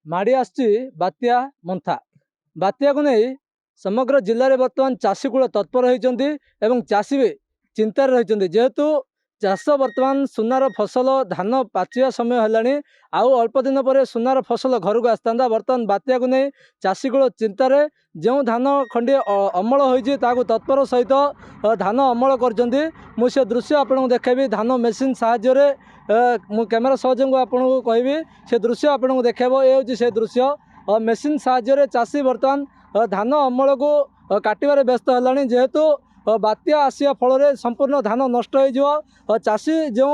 माड़ी आसची बात्या मंथा बात्या को नहीं समग्र जिले में बर्तमान चाषी कूल तत्पर होती चाषी भी चिंतार रही जेहेतु चाष बर्तमान सुनार फसल धान पाचिया समय है आउ अल्प दिन पर सुनार फसल घर को आसता बर्तमान बात्या को नहीं चाषी कूल चिंतार जो धान खंडे अमल होती तत्पर सहित धान अमल कर से दृश्य आपको देखेबी धान मेसीन साहाय्य मु कैमेरा सहयोग आपको कहबी से दृश्य आपको देखेब ये से दृश्य मेसीन साहाय्य चाषी बर्तमान धान अमल को काटबार व्यस्त है जेहेतु बात्या आसिया फल संपूर्ण धान नष्ट हो चाषी जो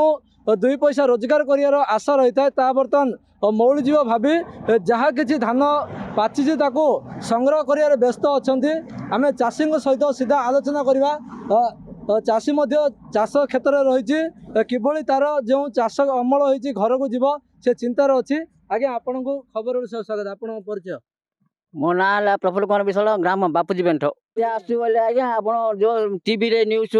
2 पैसा रोजगार कर आशा रही है बर्तमान मौलीजी भावी जहाँ कि धान पाची संग्रह कर व्यस्त अच्छा आम चाषी सहित सीधा आलोचना करवा चाषी चाष क्षेत्र रही किभली तार जो चाष अमल होती घर को जीव से चिंतार अच्छी आगे आपण को खबर स्वागत आपण परिचय मो ना है प्रफुल्ल कुमार विशाल ग्राम बापूजी पेंट आसले आज्ञा आप जो टीवी रे न्यूज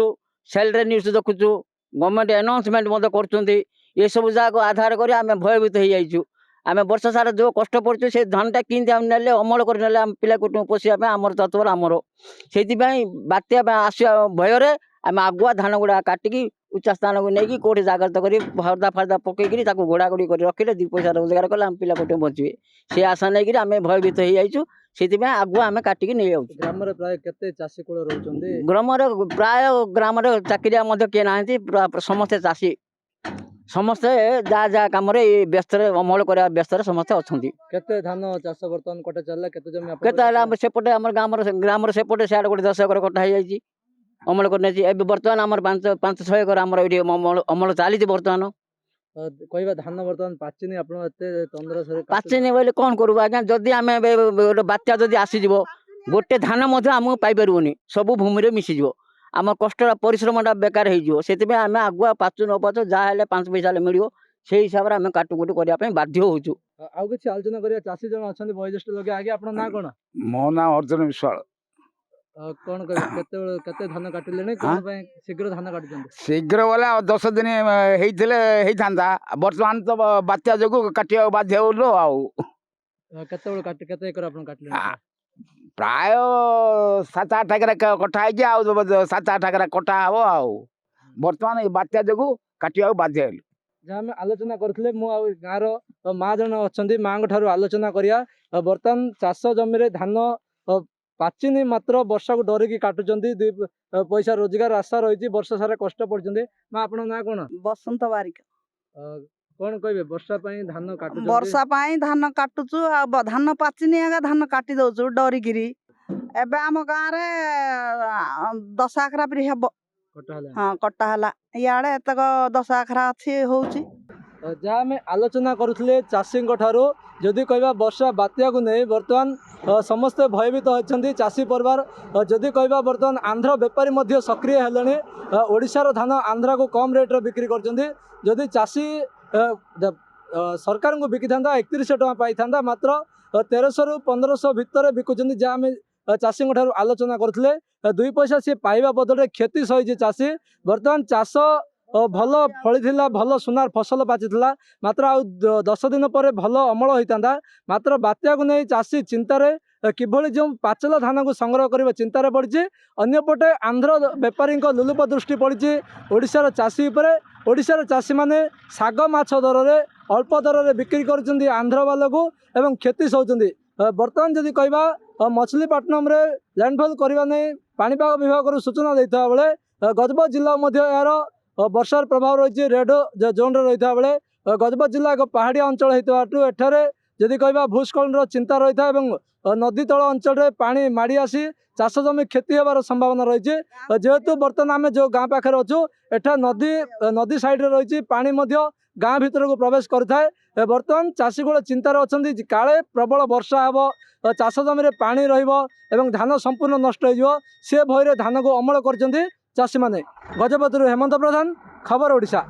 सेल रे न्यूज देखुचु गवर्नमेंट अनाउंसमेंट ये सब जगह आधार कर आम भयभीत हो जाइए आम वर्ष सारा जो कष्ट पड़े से धानटा किंतु ने अमल कर पिला कुटुंब पोषापे आमर तत्वर आमर से बात्या आसा भय आम आगुआ धान गुड़ा काटिकी उच्च स्थान को लेकिन कौटे जागृत कर फर्दा फर्दा पकईकि घोड़ा घोड़ी कर रखिले 2 पैसा रोजगार कले आम पिला कुटुंब बचे से आशा नहीं कि आम भयभीत हो जाइए से आगुआ आम काटिकी नहीं जाऊँ ग्राम प्राय केते चाषी कूल रहउछन्ती ग्राम प्राय ग्राम चाकरिया किए ना समस्ते चाषी समस्ते जहाँ जहाँ कम व्यस्त अमल कर व्यस्त समस्ते अच्छा केते धान चाष बर्तमान कटा चलला केते जमी केते सेपटे आम ग्राम सेपटे सियाड़े गोटे 10 एकर कटा हो जाए अमल कर बर्तमान आम 500 एकर आम अमल चली बर्तमान कहवा धान बर्तमान पाचिनी आप पाचिनी बोले कौन करूँ आज्ञा जदि आम बात्या जदि आसीज गोटे धान आमको पाइबनी सब भूमि मिसीज आम कष्ट परिश्रमटा बेकार हो आम आगुआ पाचु न पाचु जहाँ 5 पैसा मिल से हिसाब से आम काटुकुटु करने बाध्य होचु आउ किसी आलोचना करिया चाषी जन अच्छा वयोज्येष्ठ लोग आगे आप ना कौन मो ना अर्जुन विश्वाल कौन केते धान काटिले शीघ्र धान काटुछन शीघ्र वाला 10 दिन होता बर्तमान तो बात्या जो काटिया बाध्य होलो आउ केते एकर आपन काटले प्राय 7-8 एकर कटा है 7-8 एकर कटा हम आउ बर्तमान बात्या जो काटिया बाध्य होलो जहाँ आम आलोचना करते गाँव माँ जन अच्छा माँ ठार आलोचना करिया बर्तमान चाष जमी धान पाचिनी मात्र वर्षा को डरिकी काटुचंती 2 पैसा रोजगार आशा रही वर्ष सारा कष्ट पड़ते माँ आप ना कौन बसंत बारिक कौन कहे वर्षा धान काटु वर्षा धान काटुचु धान पाचिनी आगे धान काटी दौचु डरिकी एबे आम गाँव रे 10 आखरा परी हेब हाँ कटा है इे एतक 10 आखरा अच्छी होची जहाँ आम आलोचना करुले चाषी ठारू जदि कहवा वर्षा बात्या को नहीं बर्तमान समस्ते भयभीत होती चाषी परिवार जदि कहवा बर्तमान आंध्र बेपारी सक्रिय है ओडिशार धान आंध्रा को कम रेट्रे बिक्री करदी चाषी सरकार को बिकी था 3100 टଙ୍କା पाई था मात्र 1300 ରୁ 1500 भितर बिकुंट जहाँ आम चाषी ठारू आलोचना करते 2 पैसा सी पाइबा बदले क्षति सही चाषी बर्तमान चाष भल फली भल सुनार फसल पाची मात्र आ 10 दिन पर भल अमल होता मात्र बात्या को नहीं चाषी चिंतार किभली जो पाचला धान को संग्रह कर चिंतार पड़ी अंपटे आंध्र बेपारी लुलुप दृष्टि पड़ी ओडिशार चाषी ओडिशार चाषी मैंने साग माछ दर में अल्प दर में बिक्री कर आंध्र वाला को एवं क्षति सहउछन्ती बर्तमान जदि कहवा मछलीपट्टनम लैंडफॉल करने नहीं पाणीपाग विभाग सूचना देता बेले गजपत जिला यार वर्षार प्रभाव रही रेड जोन रही बेले गजपत जिला एक पहाड़िया अंचल होता एठारे जदि कहवा भूस्खलन चिंता रही है नदी तल अंचल पानी माड़ी आसी चाष जमी क्षति होबार संभावना रही जेहेतु बर्तमान आम जो गाँ पाखे अच्छु एठा नदी साइड्रे रही पानी गाँ भीतर को प्रवेश करें बर्तमान चाषी कूल चिंतार अच्छा काले प्रबल वर्षा हे चाष जमी पानी रही धान संपूर्ण नष्ट हो भय धान को अमल कर चाषी मैंने गजपति हेमंत प्रधान खबर ओडिशा।